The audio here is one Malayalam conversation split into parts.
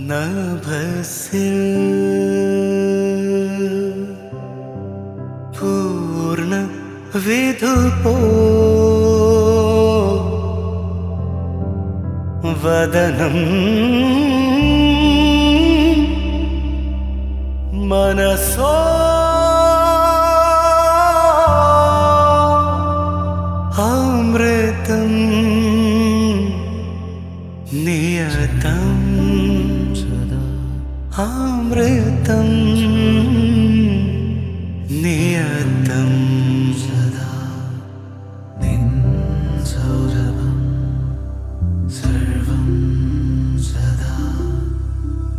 ನಭಸಿಲ್ ಪೂರ್ಣ ವಿಧುಪೋ ವದನಂ ಮನಸೋ ಅಮೃತಂ ನಿಯತಂ ಅಮೃತಂ ನಿಯತಂ ಸದಾ ನಿನ್ಸೌರಭಂ ಸರ್ವಂ ಸದಾ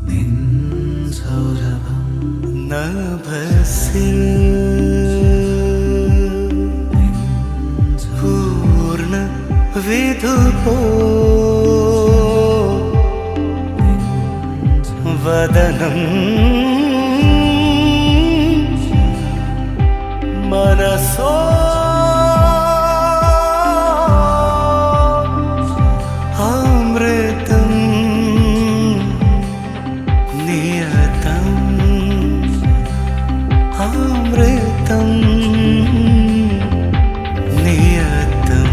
ನಿನ್ಸೌರಭಂ ನಭಸಿಲ್ ಪೂರ್ಣ ವಿಧುಪೋ ವದನಂ ಮನಸೋ ಅಮೃತಂ ನಿಯತಂ ಅಮೃತಂ ನಿಯತಂ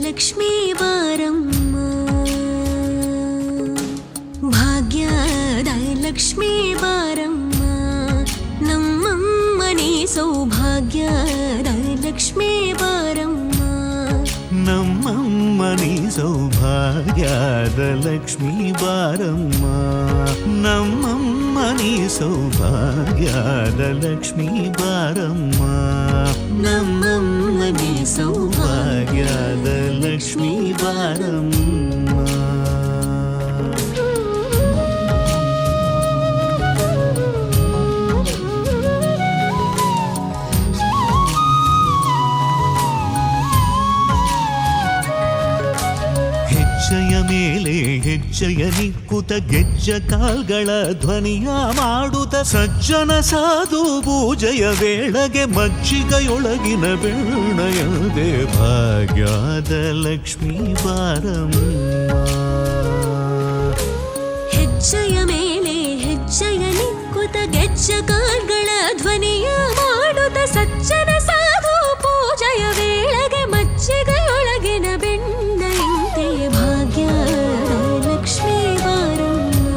ಲಕ್ಷ್ಮೀ ಬಾರಮ್ಮ ಭಾಗ್ಯದ ಲಕ್ಷ್ಮೀ ಬಾರಮ್ಮ ನಮ್ಮಮ್ಮನಿ ಸೌಭಾಗ್ಯದ ಲಕ್ಷ್ಮೀ ಬಾರಮ್ಮ ನಮ್ಮಮ್ಮನಿ ಸೌಭಾಗ್ಯದ ಲಕ್ಷ್ಮೀ ಬಾರಮ್ಮ ನಮ್ಮಮ್ಮನಿ ಸೌಭಾಗ್ಯದ ಲಕ್ಷ್ಮೀ ಬಾರಮ್ಮ ನಮ್ಮಮ್ಮನಿ ಸೌಭಾಗ್ಯದ ಲಕ್ಷ್ಮೀ ಬಾರಮ್ಮ ಹೆಜ್ಜೆಯ ಮೇಲೆ ಹೆಜ್ಜೆಯ ನಿಕ್ಕುತ ಗೆಜ್ಜ ಕಾಲ್ಗಳ ಧ್ವನಿಯ ಮಾಡುತ್ತ ಸಜ್ಜನ ಸಾಧು ಪೂಜೆಯ ವೇಳೆಗೆ ಮಜ್ಜಿಗೆಯೊಳಗಿನ ಬೆಣ್ಣಯದೆ ಭಾಗ್ಯದ ಲಕ್ಷ್ಮೀ ಬಾರಮ್ಮ ಹೆಜ್ಜೆಯ ಮೇಲೆ ಹೆಜ್ಜೆಯ ನಿಕ್ಕುತ ಗೆಜ್ಜ ಕಾಲ್ಗಳ ಧ್ವನಿಯ ಮಾಡುತ್ತ ಸಜ್ಜನ ಸಾಧು ಪೂಜೆಯ ವೇಳೆಗೆ ಮಜ್ಜಿಗೆಯೊಳಗಿನ ಬೆಣ್ಣೆಯಂತೆ ಭಾಗ್ಯದ ಲಕ್ಷ್ಮೀ ಬಾರಮ್ಮ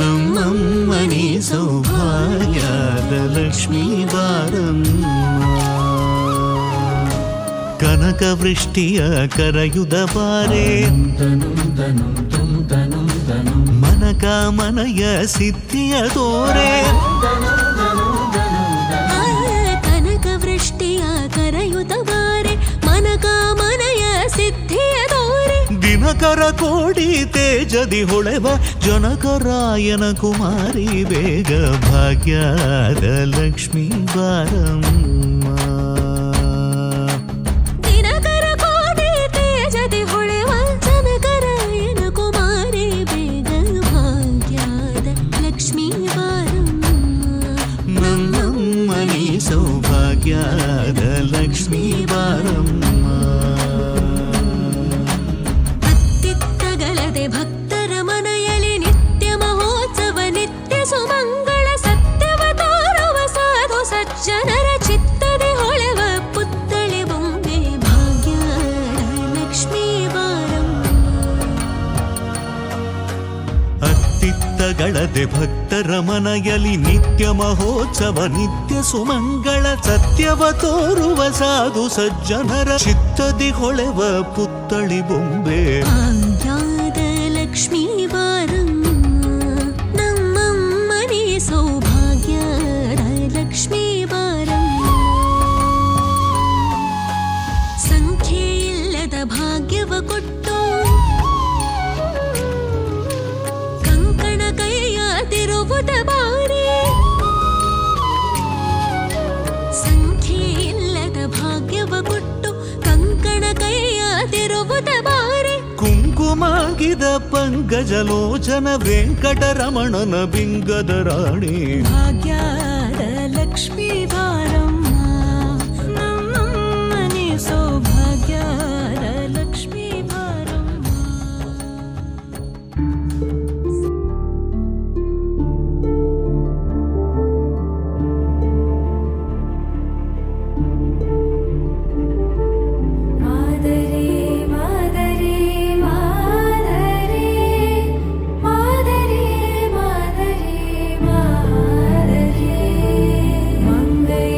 ನಮ್ಮಮ್ಮನಿ ಸೌಭಾಗ್ಯದ ಲಕ್ಷ್ಮೀ ಬಾರಮ್ಮ ಕನಕ ವೃಷ್ಟಿಯ ಕರೆಯುದ ಬಾರೆ ಮನಕಾಮನೆಯ ಸಿದ್ಧಿಯ ತೋರೆ ಕನಕ ವೃಷ್ಟಿಯ ಕರೆಯುತ ಬಾರೆ ಮನಕಾಮನೆಯ ಸಿದ್ಧಿಯ ತೋರೆ ದಿನಕರ ಕೋಡಿ ತೇಜದಿ ಹೊಳೆವ ಜನಕರಾಯನ ಕುಮಾರಿ ಬೇಗ ಭಾಗ್ಯದ ಲಕ್ಷ್ಮೀ ಬಾರಮ್ಮ ದಿನಕರ ಕೋಡಿ ತೇಜದಿ ಹೊಳೆವ ಜನಕರಾಯನ ಕುಮಾರಿ ಬೇಗ ಭಾಗ್ಯದ ಲಕ್ಷ್ಮೀ ಬಾರಮ್ಮ ನಮ್ಮಮ್ಮನಿ ಸೌಭಾಗ್ಯದ ಲಕ್ಷ್ಮೀ ಬಾರಮ್ಮ ಭಕ್ತರ ಮನೆಯಲ್ಲಿ ನಿತ್ಯ ಮಹೋತ್ಸವ ನಿತ್ಯ ಸುಮಂಗಳ ಸತ್ಯವ ತೋರುವ ಸಾಧು ಸಜ್ಜನರ ಚಿತ್ತದೆ ಹೊಳೆವ ಚಿತ್ತಗಳದೆ ಭಕ್ತರ ಮನೆಯಲ್ಲಿ ನಿತ್ಯ ಮಹೋತ್ಸವ ನಿತ್ಯ ಸುಮಂಗಳ ಸತ್ಯವ ತೋರುವ ಸಾಧು ಸಜ್ಜನರ ಚಿತ್ತದಿ ಹೊಳೆವ ಪುತ್ತಳಿ ಬೊಂಬೆ ಭಾಗ್ಯದ ಲಕ್ಷ್ಮೀ ಬಾರಮ್ಮ ನಮ್ಮಮ್ಮನೇ ಸೌಭಾಗ್ಯದ ಲಕ್ಷ್ಮೀ ಬಾರಮ್ಮ ಸಂಖ್ಯೆ ಇಲ್ಲದ ಭಾಗ್ಯವ ಕೊಟ್ಟು ಕಂಕಣ ಕೈಯಾದಿರುವುದ ಬಾರಿ ಸಂಖ್ಯೆ ಇಲ್ಲದ ಭಾಗ್ಯವ ಕೊಟ್ಟು ಕಂಕಣ ಕೈಯಾದಿರುವುದ ಬಾರಿ ಕುಂಕುಮಾಗಿದ ಪಂಕಜಲೋಚನ ವೆಂಕಟರಮಣನ ಬಿಂಗದ ರಾಣಿ ಭಾಗ್ಯದ ಲಕ್ಷ್ಮೀ ಬಾರಮ್ಮ ನಮ್ಮಮ್ಮನೇ ಸೌಭಾಗ್ಯದ ಲಕ್ಷ್ಮೀ ಬಾರಮ್ಮ ಮಾದರಿ ಮಾದರಿ ಮಾದರಿ ಮಾದರಿ ಮಾದರಿ ಮಾದರಿ ಮಂಗೈ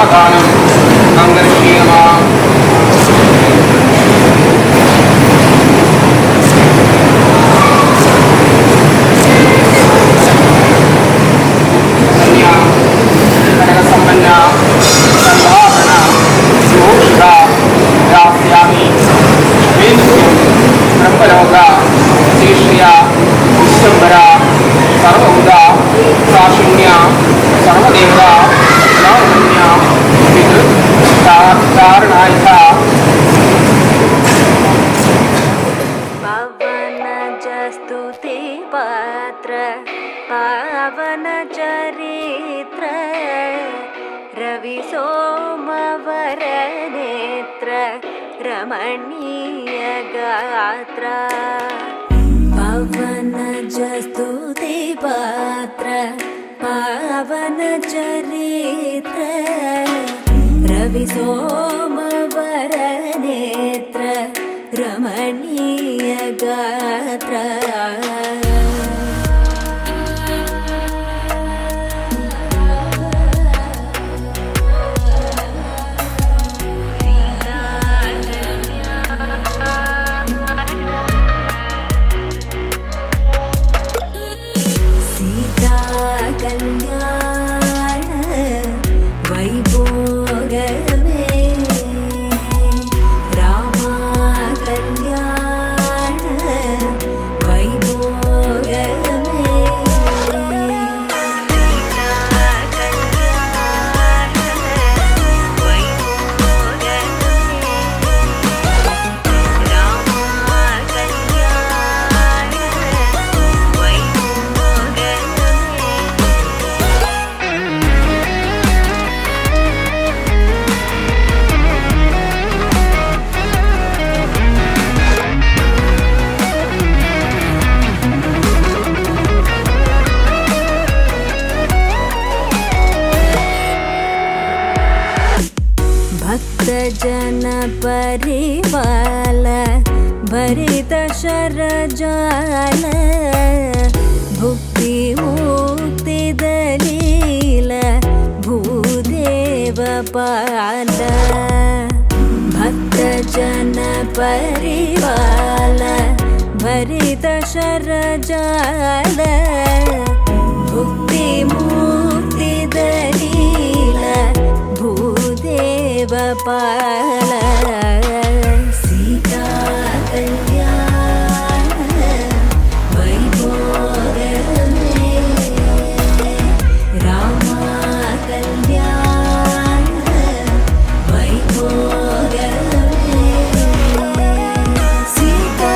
कन्यादानं अङ्गर्षीयमाम् कन्या कनकसम्पन्ना सर्वाभरण सुभूषिता दास्यामि शुभेन्दुः ब्रह्मलोक श्रीश्रिया विश्वम्भरा सर्वभूता साशून्या सर्वदेवता सर्वकन्या पितृकारणायिका पवन जस्तुति पात्र पावन चरित्र रवि सोमवर नेत्र रमणीय गात्र पवन जस्तुति पात्र पावन चरित्र रवि सोमवर नेत्र रमणीय गात्र जन परिवाल भरित शरजाल भुक्ति मुक्ति दलील भूदेव पाल भक्त जन परिवाल भरित शरजाल भुक्ति मुक्ति दलील भूदेव पाल सीता कल्याण वैभोगमे रामा कल्याण वैभोगमे सीता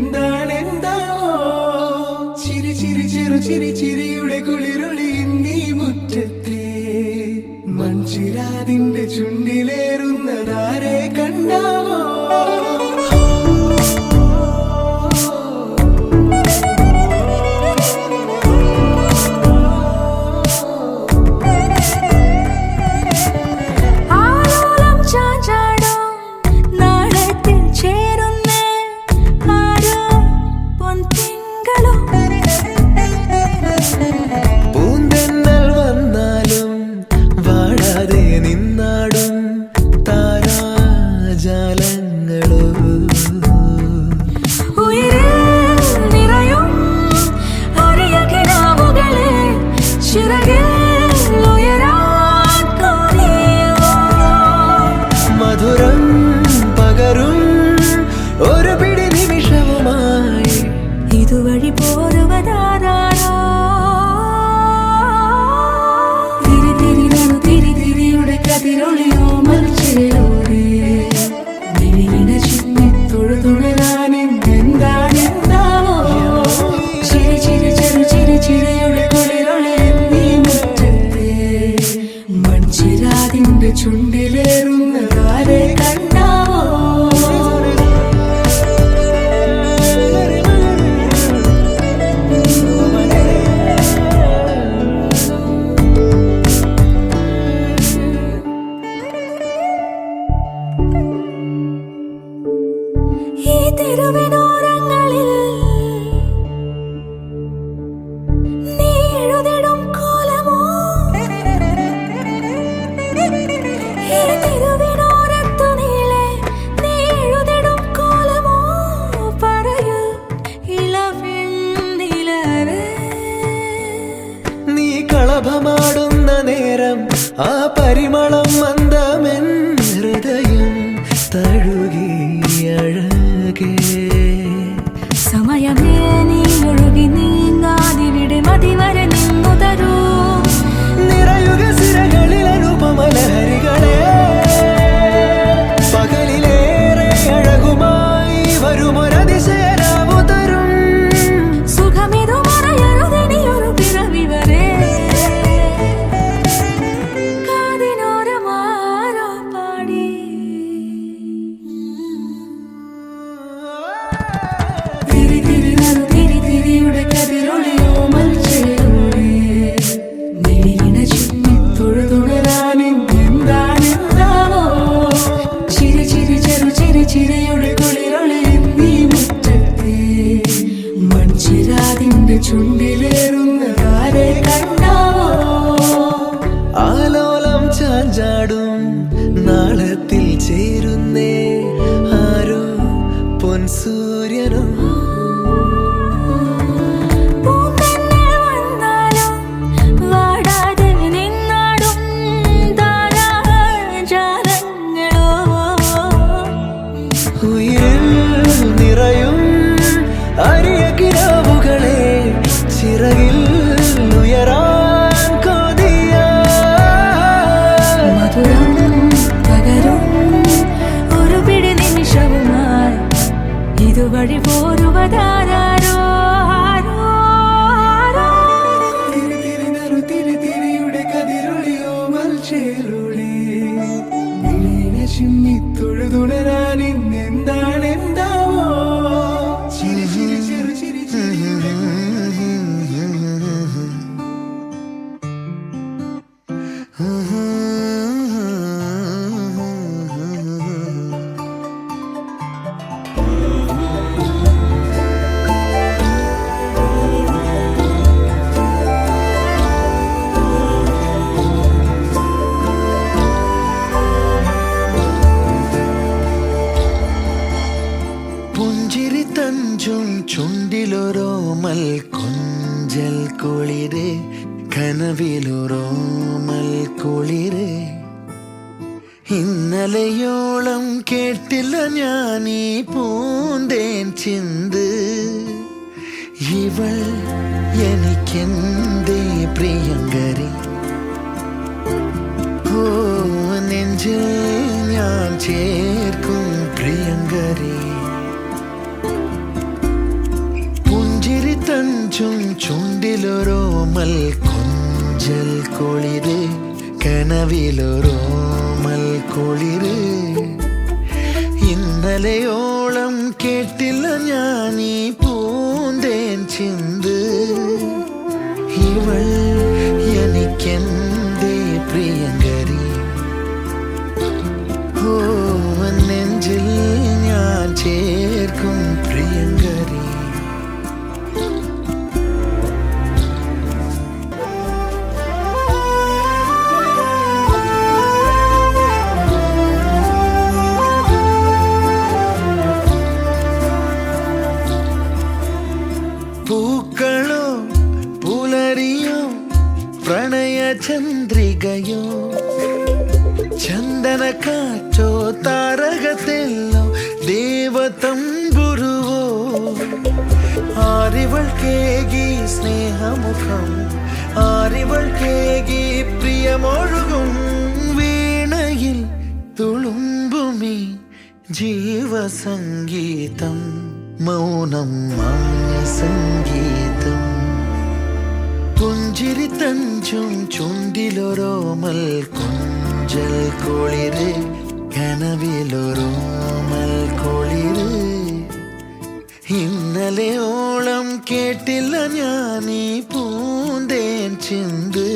എന്താണെന്താവോ ചിരി ചിരി ചെറു ചിരി ചിരിയുടെ കുളിരൊളി നീ മുറ്റത്തെ മൺചിരാതിന്റെ ചുണ്ടിലേറുന്നതാരെ കണ്ടാവോ ചുണ്ടിലേറുന്നതാരെ കണ്ടാവോ ഈ തെരുവിനോരങ്ങളിൽ നീ എഴുതിടും കോലമോ ഈ തെരുവിനോരത്തു നീളെ നീ എഴുതിടും കോലമോ പറയൂ ഇളവെണ്ണിലവേ നീ കളഭമാടുന്ന നേരം ആ പരിമളം മന്ദമെൻ ഹൃദയം തഴുകി അഴകേ സമയമേ നീ ഒഴുകി നീങ്ങാതിവിടെ മതിവരെ നിന്നു തരൂ നിറയുക സിരകളിൽ അനുപമലഹരികളെ പകലിലേറെ അഴകുമായി വരുമൊരതിശയരാവു തരും സുഖമിതു മറയരുതിനിയൊരു പിറവി വരെ കാതിനോരമാരോ പാടി തിരി തിരി നറു തിരി തിരിയുടെ കതിരൊളിയോ മൽച്ചേരോടെ മിഴിയിണ ചുമ്മി തൊഴുതുണരാനെന്താണെന്താവോ ചിരി ചിരി ചെറു ചിരി ചിരിയുടെ കുളിരൊളി നീ മുറ്റത്തെ മൺചിരാതിന്റെ ചുണ്ടിലേറുന്നതാരെ കണ്ടാവോ ആലോലം ചാഞ്ചാടും നാളത്തിൽ ചേരുന്നേ ആരോ പൊൻസൂര്യനും പൂന്തന്നെ വന്നാലും വാടാതെ നിന്നാടും താരാജാലങ്ങളോ ഉയിരിൽ നിറയും അരിയ കിനാവുകളെ ചിറകിൽ ഉയരാൻ കൊതിയ മധുരം പകരും ഒരു പിടി നിമിഷവുമായി ഇതുവഴി പോരുവതാരോ തിരി തിരി നറു തിരി തിരിയുടെ കതിരൊളിയോ മൽച്ചേരുളി മിഴിയിണ ചിമ്മി തൊഴുതുണരാൻ ഇന്നെന്താണെന്താവോ ചിരി ചിരി ചെറു ചിരി ചിരിയുടെ പുഞ്ചിരി തഞ്ചും ചുണ്ടിലൊരോമൽ കൊഞ്ചൽ കുളിര് കനവിലൊരോമൽ കുളിര് ഇന്നലെയോളം കേട്ടില്ല ഞാനീ പൂന്തേൻ ചിന്ത് ഇവൾ എനിക്കെന്തേ പ്രിയങ്കരി ഓ നെഞ്ചിൽ ഞാൻ ചേർക്കും പ്രിയങ്കരി തഞ്ചും ചുണ്ടിലൊരോമൽ കൊഞ്ചൽ കുളിര് കനവിലൊരോമൽ കുളിര് ഇന്നലെയോളം കേട്ടില്ല ഞാൻ ഈ പൂന്തേൻ ചിന്ത് ഇവൾ എനിക്കെന്തേ പ്രിയങ്കരി ഓ നെഞ്ചിൽ ഞാൻ ചേർക്കും പ്രിയങ്കരി പൂക്കളോ പുലരിയോ പ്രണയചന്ദ്രികയോ ചന്ദന കാറ്റോ താരകത്തെല്ലോ ദേവതമ്പുരുവോ ആരിവൾ കേകി സ്നേഹമുഖം ആരിവൾ കേകി പ്രിയമൊഴുകും വീണയിൽ തുളുമ്പുമീ ജീവസംഗീതം മൗനം മാന്യസംഗീതം പുഞ്ചിരി തഞ്ചും ചുണ്ടിലൊരോമൽ കൊഞ്ചൽ കുളിര് കനവിലൊരോമൽ കുളിര് ഇന്നലെയോളം കേട്ടില്ല ഞാൻ ഈ പൂന്തേൻ ചിന്ത്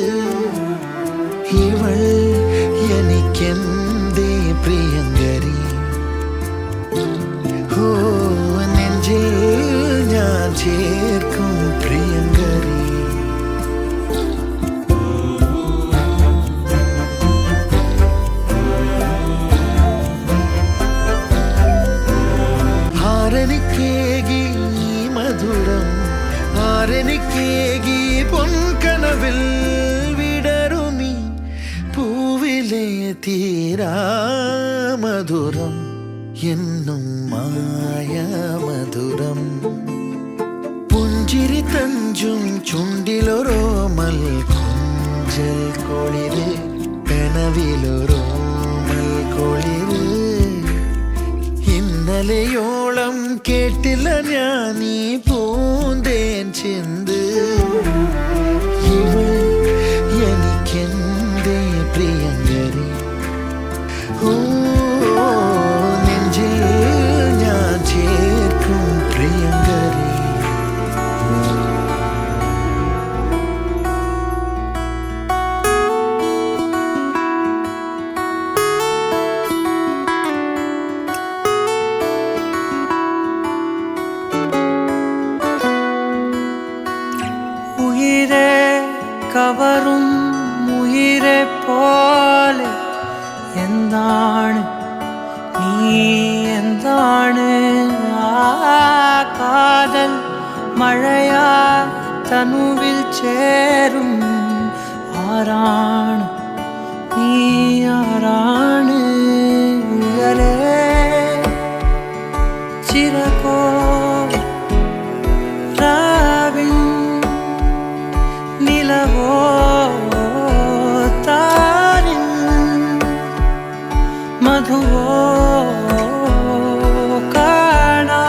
ഇവൾ എനിക്കെന്തേ പ്രിയങ്കരി ഓ നെഞ്ചിൽ ഞാൻ ചേർക്കും പ്രിയങ്കരി ആരെനിക്കേകി ഈ മധുരം ആരെനിക്കേകി പൊൻകനവിൽ വിടരുമി പൂവിലെ തീരാമധുരം എന്നും മായാമധുരം പുഞ്ചിരി തഞ്ചും ചുണ്ടിലൊരോമൽ കൊഞ്ചൽ കുളിര് കനവിലൊരോമൽ കുളിര് ഇന്നലെയോളം കേട്ടില്ല ഞാൻ ഈ പൂന്തേൻ ചിന്ത് ഇവൾ എനിക്കെന്തേ പ്രിയങ്കരി ഓ നെഞ്ചിൽ ഞാൻ ചേർക്കും പ്രിയങ്കരി ഉയിരെ കവറും ഉയിരെ പോലെ എന്താണ് നീ എന്താണ് ആ കാതൽ മഴയാ തനുവിൽ ചേരും ആരാണ് നീ ആരാണ് ഉയരെ ചിരകോ രാവിൻ നിലവോ താരിൻ മധുവോ കാണാ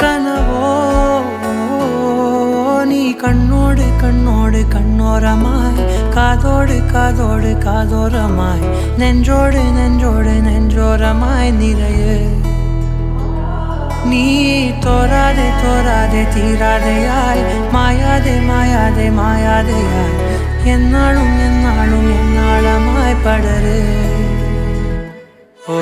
കനവോ നീ കണ്ണോട് കണ്ണോട് കണ്ണോരമായി കാതോട് കാതോട് കാതോരമായി നെഞ്ചോട് നെഞ്ചോട് നെഞ്ചോരമായി നിറയെ നീ തോരാതെ തോരാതെ തീരാതെയായി മായാതെ മായാതെ മായാതെയായി എന്നാളും എന്നാളും എന്നാളമായി പടര് ഓ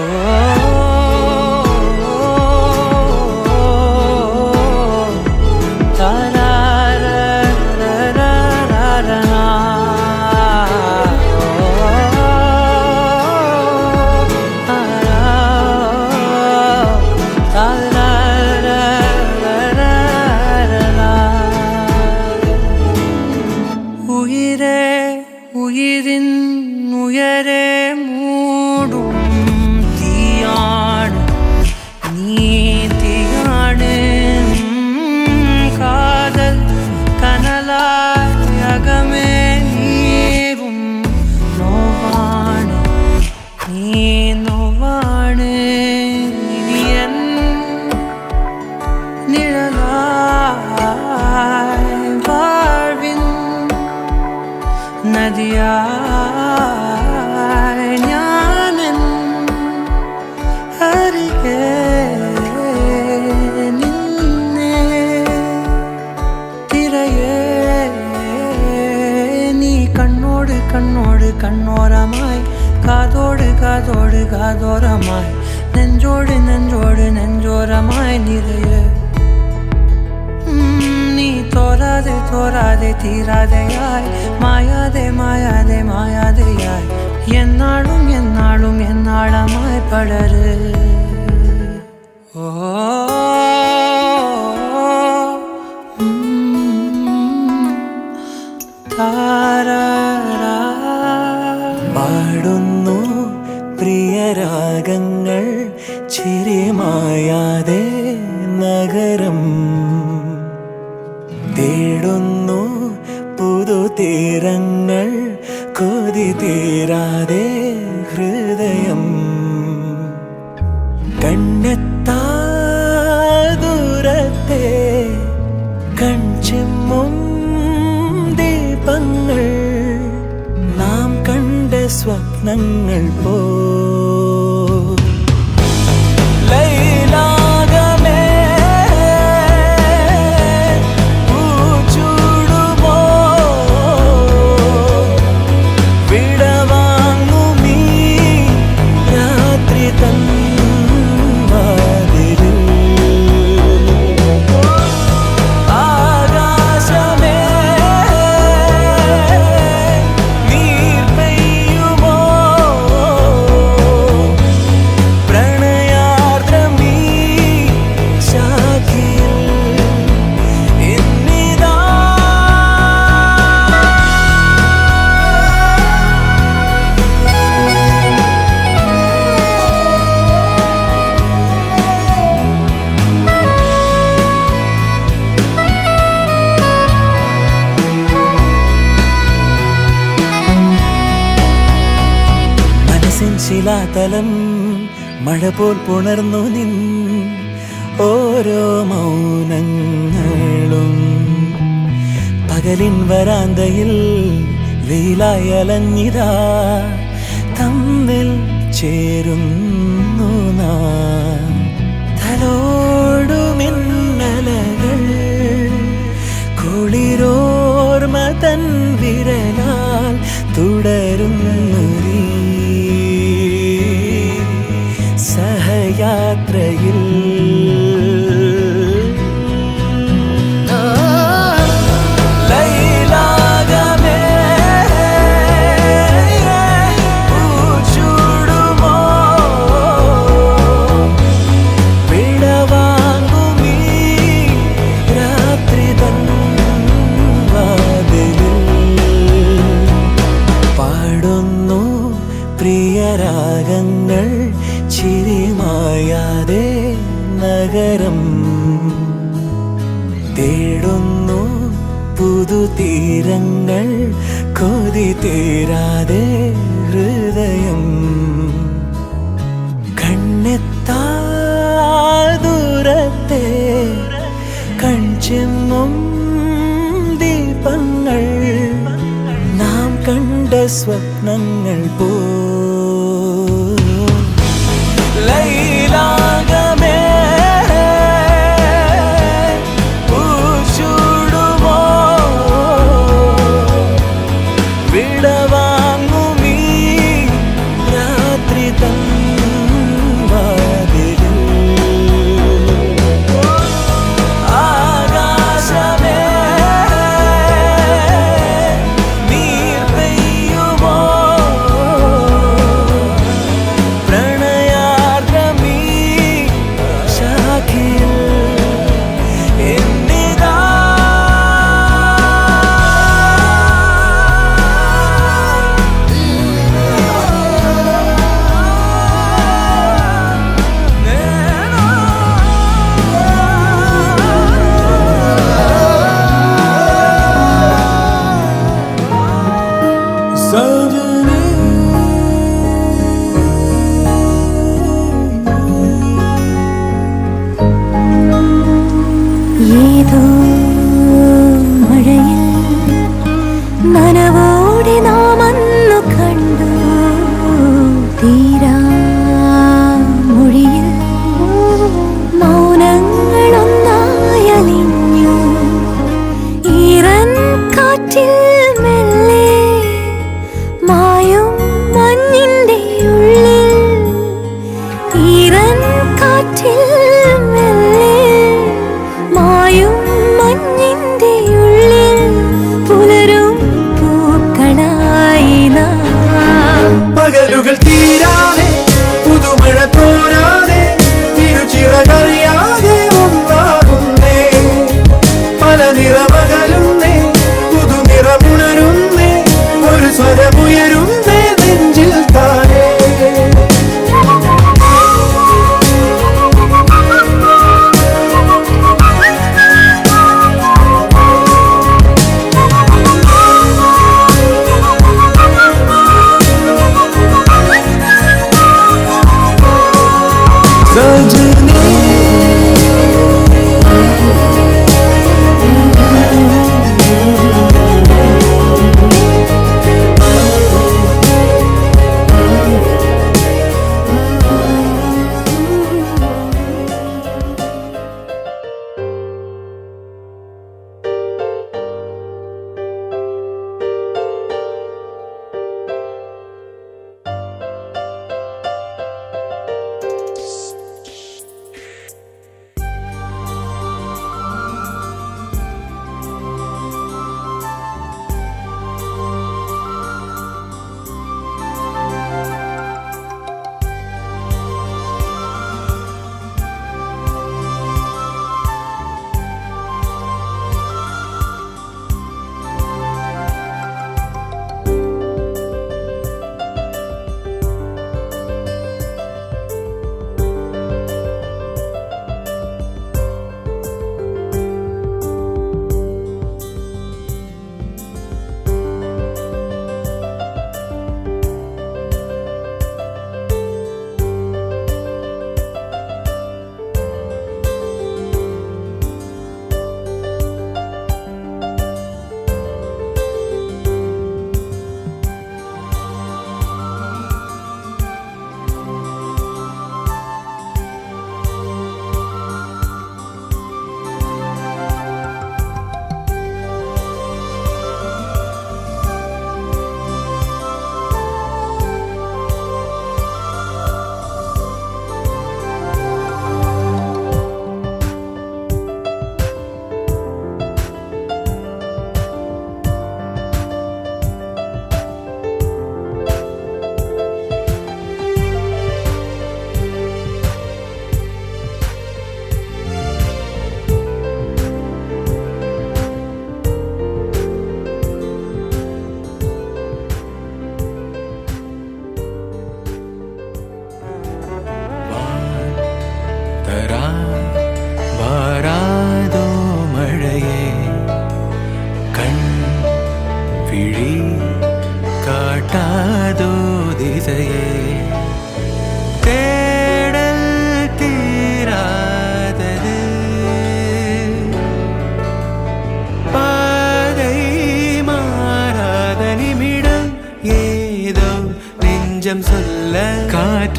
ഉയിരിൻ ഉയരെ മൂടും തീയാ നദിയായി ഞാനെൻ അരികെ നിന്നെ തിരയേ നീ കണ്ണോട് കണ്ണോട് കണ്ണോരമായി കാതോട് കാതോട് കാതോരമായി നെഞ്ചോട് നെഞ്ചോട് നെഞ്ചോരമായി നിറയെ നീ തോരാതെ തോരാതെ തീരാതെയായി മായാതെ മായാതെ മായാതെയായി എന്നാളും എന്നാളും എന്നാളമായി പടര് ഓ താരാരാ പാടുന്നു പ്രിയരാഗങ്ങൾ ചിരിമായാതെ നഗരം തേടുന്നു പുതുതീരങ്ങൾ കൊതി തീരാതെ ഹൃദയം കണ്ണെത്താ ദൂരത്തെ കൺചിമ്മും ദീപങ്ങൾ നാം കണ്ട സ്വപ്നങ്ങൾ പോ ലൈലാകമേ പൂച്ചൂടുമോ വിടവാങ്ങുമീ രാത്രി തൻ വാതിലിൽ ആകാശമേ നീർ പെയ്യുമോ പ്രണയാർദ്രമീ ശാഖിയിൽ ഇന്നിതാ മനസ്സിൻ ശിലാതലം മഴ പോൽ പുണർന്നു നിൻ ഓരോ മൗനങ്ങളും പകലിൻ വരാന്തയിൽ വെയിലായി അലഞ്ഞിതാ തമ്മിൽ ചേരുന്നു നാം തലോടുമിന്നലകൾ കുളിരോർമ തൻ വിരലാൽ തുടരുന്നു നീ സഹയാത്രയിൽ ലൈലാകമേ പൂച്ചൂടുമോ വിടവാങ്ങുമീ രാത്രി തൻ വാതിലിൽ പാടുന്നു പ്രിയരാഗങ്ങൾ ചിരിമായാതെ നഗരം തേടുന്നു പുതുതീരങ്ങൾ കൊതി തീരാതെ ഹൃദയം കണ്ണെത്താ ദൂരത്തെ കൺചിമ്മും ദീപങ്ങൾ നാം കണ്ട സ്വപ്നങ്ങൾ പോ ലൈലാകമേ പൂച്ചൂടുമോ വിടവാങ്ങുമീ രാത്രി തൻ വാതിലിൽ ആകാശമേ നീർ പെയ്യുമോ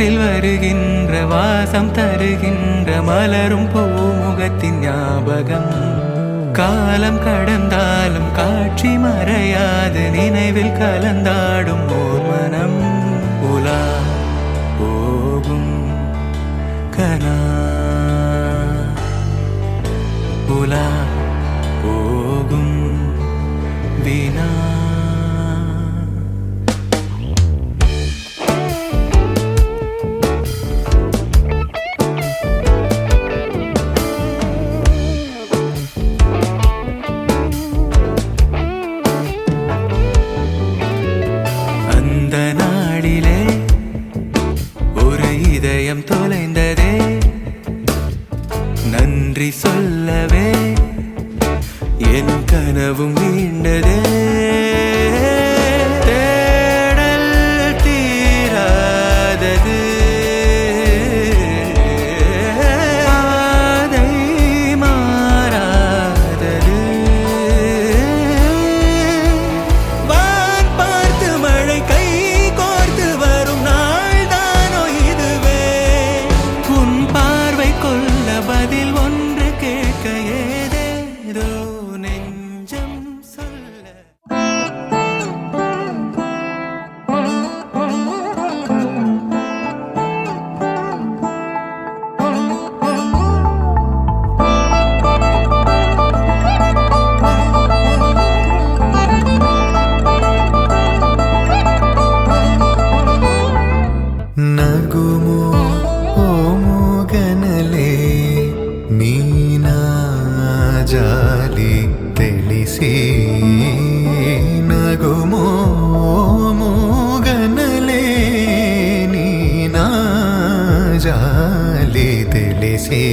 காற்றில் வருகின்ற வாசம் தருகின்ற மலரும் பூமுகத்தின் ஞாபகம் காலம் கடந்தாலும் காட்சி மறையாது நினைவில் கலந்தாடும் ஓர் மனம் உலா போகும் கனா உலா போகும் வீணா அந்த நாளிலே ஒரு இதயம் தொலைந்ததே நன்றி சொல்லவே என் கனவும் மீண்டதே தேடல் தீராதது பாதை மாறாதது வான் பார்த்து மழை கை கோர்த்து வரும் நாள் தானோ இதுவே உன் பார்வை கொள்ள பதில் ஒன்று கேட்க ஏதேதோ நெஞ்சம் சொல்ல ನಗುಮೋ ಓ ಮೂಗನಲೆ ನೀನಾ ಜಾಲಿ ತಿಳಿಸಿ ನಗುಮೋ ಮೂಗನಲೆ ನೀನಾ ಜಾಲಿ ತಿಳಿಸಿ